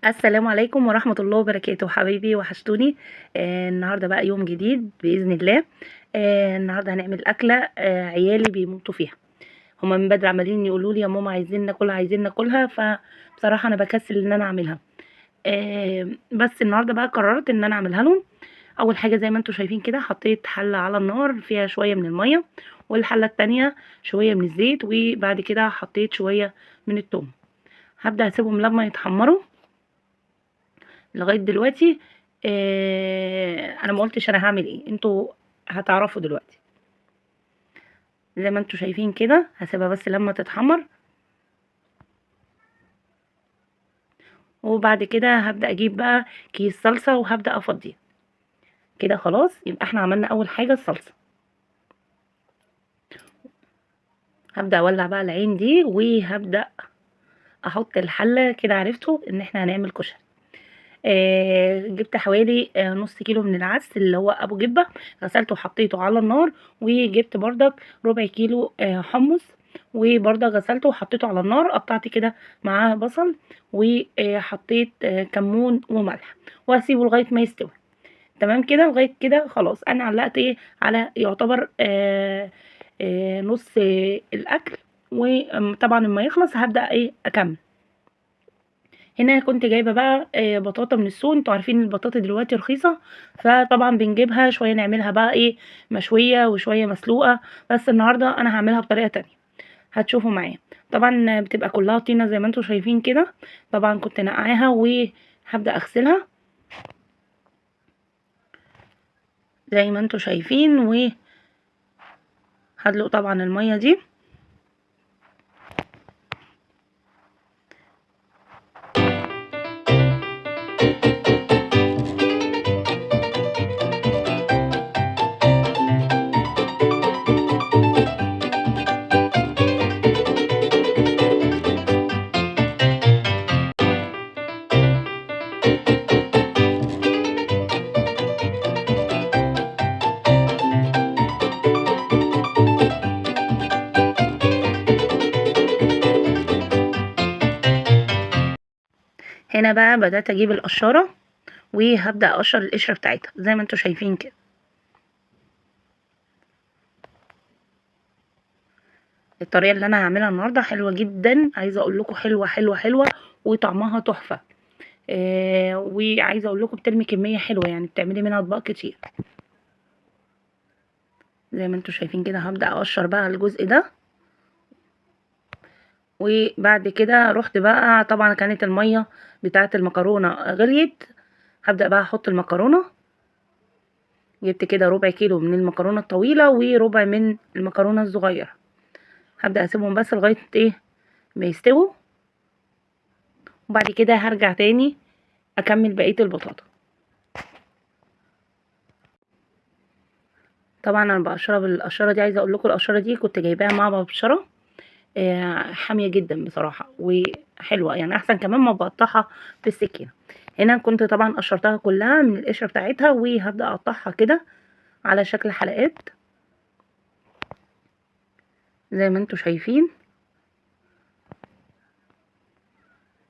السلام عليكم ورحمة الله وبركاته حبايبي وحشتوني. النهاردة بقى يوم جديد بإذن الله. النهاردة هنعمل أكلة عيالي بيموتوا فيها. هما من بدري عمالين يقولوا لي يا ماما عايزين ناكلها عايزين ناكلها، فبصراحة أنا بكسل إن أنا أعملها. بس النهاردة بقى قررت إن أنا أعملها لهم. أول حاجة زي ما انتوا شايفين كده حطيت حلة على النار فيها شوية من المية، والحلة التانية شوية من الزيت، وبعد كده حطيت شوية من التوم. هبدأ أسيبهم لما يتحمروا. لغاية دلوقتي انا ما قلتش انا هعمل ايه، انتوا هتعرفوا دلوقتي. زي ما انتوا شايفين كده هسيبها بس لما تتحمر، وبعد كده هبدأ اجيب بقى كيس صلصة وهبدأ افضيه كده. خلاص يبقى احنا عملنا اول حاجة الصلصة. هبدأ اولع بقى العين دي وهبدأ احط الحلة كده. عرفتوا ان احنا هنعمل كشري. جبت حوالي نص كيلو من العدس اللي هو ابو جبة، غسلته وحطيته على النار. وجبت بردك ربع كيلو حمص، وبرضك غسلته وحطيته على النار. قطعت كده معاه بصل، وحطيت كمون وملح، وهسيبه لغايه ما يستوي. تمام كده. لغايه كده خلاص انا علقت ايه على يعتبر نص الاكل. وطبعا لما يخلص هبدأ ايه اكمل. هنا كنت جايبه بقى بطاطا من السوق. انتوا عارفين البطاطا دلوقتي رخيصه، فطبعا بنجيبها شويه نعملها بقى ايه مشويه وشويه مسلوقه. بس النهارده انا هعملها بطريقه تانية، هتشوفوا معايا. طبعا بتبقى كلها طينه زي ما انتوا شايفين كده. طبعا كنت نقعاها وهبدا اغسلها زي ما انتوا شايفين، وهدلق طبعا الميه دي. هنا بقى بدات اجيب القشاره وهبدا اقشر القشره بتاعتها زي ما انتوا شايفين كده. الطريقه اللي انا هعملها النهارده حلوه جدا، عايزه اقول لكم حلوه حلوه حلوه، وطعمها تحفه. وعايزه اقول لكم بترمي كميه حلوه، يعني بتعملي منها اطباق كتير. زي ما انتوا شايفين كده هبدا اقشر بقى الجزء ده. وبعد كده رحت بقى، طبعا كانت الميه بتاعه المكرونه غليت. هبدا بقى احط المكرونه. جبت كده ربع كيلو من المكرونه الطويله وربع من المكرونه الصغيره. هبدا اسيبهم بس لغايه ايه ما يستووا، وبعد كده هرجع تاني اكمل بقيه البطاطا. طبعا انا بقشرها بالقشره دي. عايزه اقول لكم القشره دي كنت جايباها مع مبشره حامية جدا بصراحة وحلوة، يعني احسن كمان ما بقطعها في السكينة. هنا كنت طبعا قشرتها كلها من القشرة بتاعتها، وهبدأ اقطعها كده على شكل حلقات زي ما انتوا شايفين.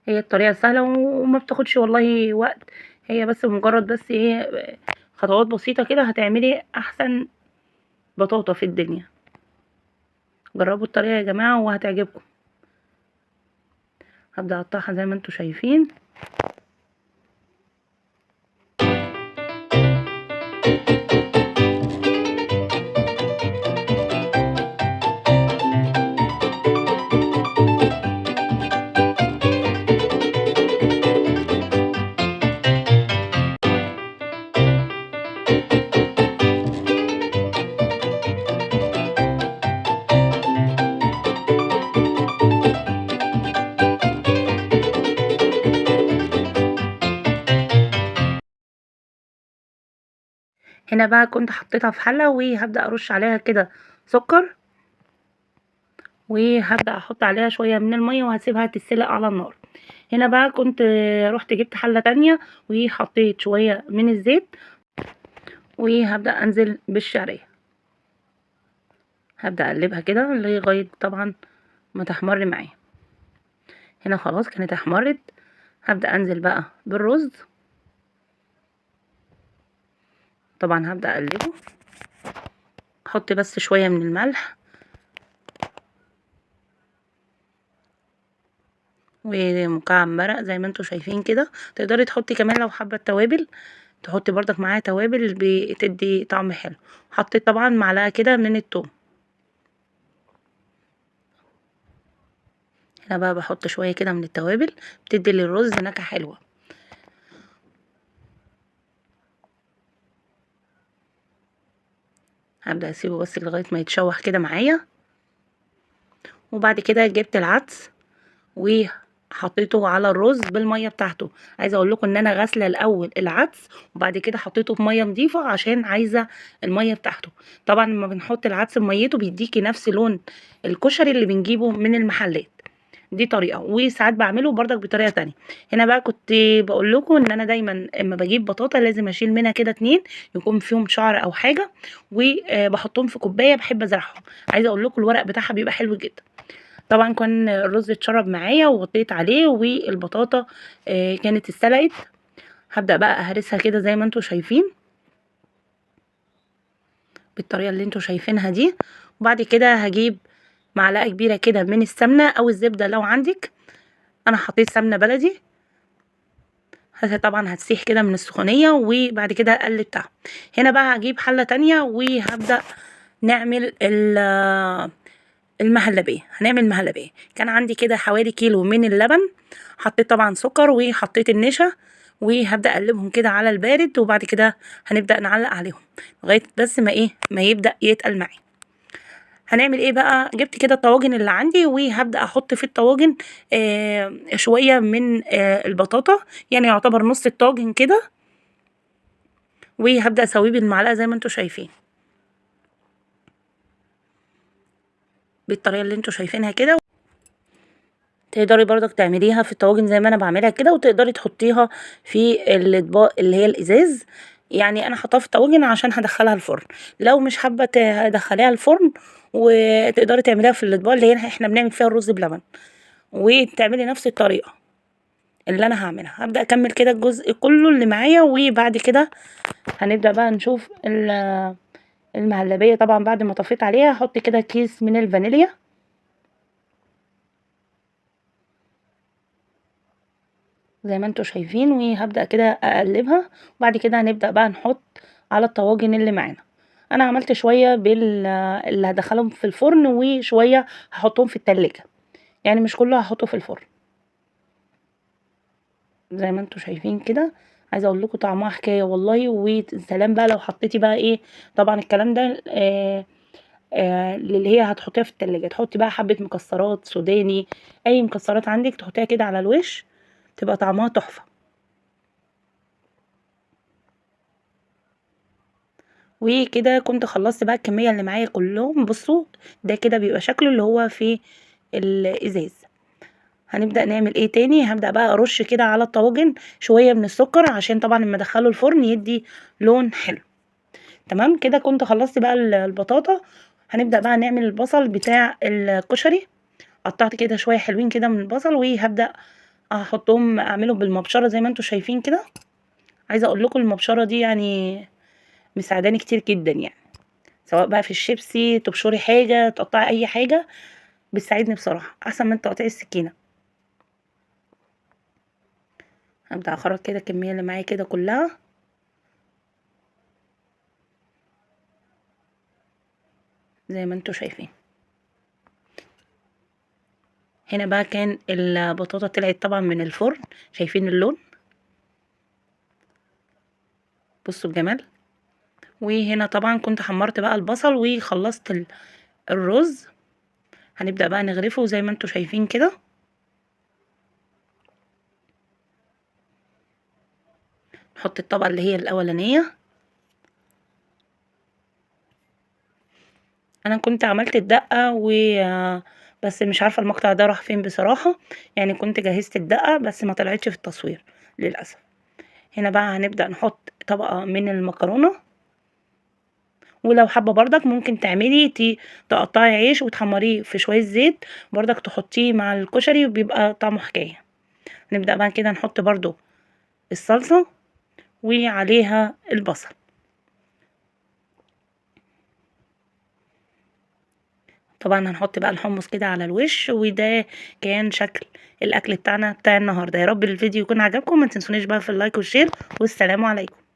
هي الطريقة سهلة وما بتاخدش والله وقت. هي بس مجرد بس ايه خطوات بسيطة كده هتعملي احسن بطاطا في الدنيا. جربوا الطريقة يا جماعة وهتعجبكم. هبدأ اقطعها زي ما انتوا شايفين. هنا بقى كنت حطيتها في حلة وهبدأ ارش عليها كده سكر، وهبدأ احط عليها شوية من المية وهسيبها تتسلق على النار. هنا بقى كنت رحت جبت حلة تانية وحطيت شوية من الزيت، وهبدأ انزل بالشعرية. هبدأ اقلبها كده لغاية طبعا ما تحمر معايا. هنا خلاص كانت احمرت. هبدأ انزل بقى بالرز. طبعا هبدأ اقلبه، احط بس شوية من الملح ومكعب مرق زي ما انتوا شايفين كده. تقدري تحطي كمان لو حابة التوابل، تحطي برضك معاها توابل بتدي طعم حلو. حطيت طبعا معلقة كده من التوم. هنا بقى بحط شوية كده من التوابل، بتدي للرز نكهة حلوة. هبدأ اسيبه بس لغاية ما يتشوح كده معايا. وبعد كده جبت العدس وحطيته على الرز بالميه بتاعته. عايزه اقول لكم ان انا غاسله الاول العدس وبعد كده حطيته في ميه نظيفه عشان عايزه الميه بتاعته. طبعا لما بنحط العدس بميته بيديكي نفس لون الكشري اللي بنجيبه من المحلات. دي طريقه، وساعات بعمله برضك بطريقه تانية. هنا بقى كنت بقول لكم ان انا دايما اما بجيب بطاطا لازم اشيل منها كده اتنين يكون فيهم شعر او حاجه، وبحطهم في كوبايه بحب ازرعهم. عايزه اقول لكم الورق بتاعها بيبقى حلو جدا. طبعا كان الرز اتشرب معايا وغطيت عليه، والبطاطا كانت اتسلقت. هبدأ بقى اهرسها كده زي ما انتوا شايفين بالطريقة اللي انتوا شايفينها دي. وبعد كده هجيب معلقة كبيرة كده من السمنة او الزبدة لو عندك. انا حطيت سمنة بلدي. طبعا هتسيح كده من السخونية وبعد كده قلبتها. هنا بقى هجيب حلة تانية وهبدأ نعمل المهلبية. هنعمل مهلبية. كان عندي كده حوالي كيلو من اللبن، حطيت طبعا سكر وحطيت النشا، وهبدأ اقلبهم كده على البارد. وبعد كده هنبدأ نعلق عليهم لغاية بس ما يبدأ يتقل معي. هنعمل ايه بقى؟ جبت كده الطواجن اللي عندي وهبدأ احط في الطواجن شوية من البطاطا، يعني يعتبر نص الطاجن كده، وهبدأ اسويه بالمعلقة زي ما انتوا شايفين بالطريقة اللي انتوا شايفينها كده. تقدري برضك تعمليها في الطواجن زي ما انا بعملها كده، وتقدري تحطيها في الاطباق اللي هي الازاز. يعني انا حطاها في الطواجن عشان هدخلها الفرن. لو مش حابه تدخليها الفرن وتقدري تعمليها في الاطباق اللي هي احنا بنعمل فيها الرز بلبن، وتعملي نفس الطريقه اللي انا هعملها. هبدا اكمل كده الجزء كله اللي معايا، وبعد كده هنبدا بقى نشوف المهلبيه. طبعا بعد ما طفيت عليها هحط كده كيس من الفانيليا زي ما انتوا شايفين، وهبدأ كده اقلبها. وبعد كده هنبدأ بقى نحط على الطواجن اللي معانا. انا عملت شوية اللي هدخلهم في الفرن وشوية هحطهم في التلاجة، يعني مش كله هحطه في الفرن زي ما انتوا شايفين كده. عايزه اقول لكم طعمها حكايه والله. وسلام بقى لو حطيتي بقى ايه، طبعا الكلام ده اللي هي هتحطيها في التلاجة. تحطي بقى حبة مكسرات سوداني، اي مكسرات عندك تحطيها كده على الوش، تبقى طعمها تحفة. وكده كنت خلصت بقى الكمية اللي معايا كلهم. بصوا ده كده بيبقى شكله اللي هو في الازاز. هنبدأ نعمل ايه تاني؟ هبدأ بقى ارش كده على الطواجن شوية من السكر عشان طبعا لما ادخله الفرن يدي لون حلو. تمام كده كنت خلصت بقى البطاطا. هنبدأ بقى نعمل البصل بتاع الكشري. قطعت كده شوية حلوين كده من البصل، وهبدأ احطهم اعملهم بالمبشرة زي ما انتوا شايفين كده. عايزة اقول لكم المبشرة دي يعني مساعداني كتير جدا، يعني سواء بقى في الشيبسي تبشري حاجة تقطعي اي حاجة، بتساعدني بصراحة احسن من تقطيع السكينة. هبدأ اخرج كده الكمية اللي معايا كده كلها زي ما انتوا شايفين. هنا بقى كان البطاطا طلعت طبعا من الفرن، شايفين اللون؟ بصوا الجمال. وهنا طبعا كنت حمرت بقى البصل وخلصت الرز. هنبدأ بقى نغرفه زي ما انتوا شايفين كده. نحط الطبقة اللي هي الأولانية. انا كنت عملت الدقة بس مش عارفة المقطع ده راح فين بصراحة. يعني كنت جهزت الدقة بس ما طلعتش في التصوير للأسف. هنا بقى هنبدأ نحط طبقة من المكرونة. ولو حابة برضك ممكن تعملي تقطعي عيش وتحمريه في شوية زيت برضك تحطيه مع الكشري وبيبقى طعمه حكاية. نبدأ بقى كده نحط برضو الصلصة وعليها البصل. طبعا هنحط بقى الحمص كده على الوش، وده كان شكل الاكل بتاعنا بتاع النهارده. يا رب الفيديو يكون عجبكم، ما تنسونيش بقى في اللايك والشير، والسلام عليكم.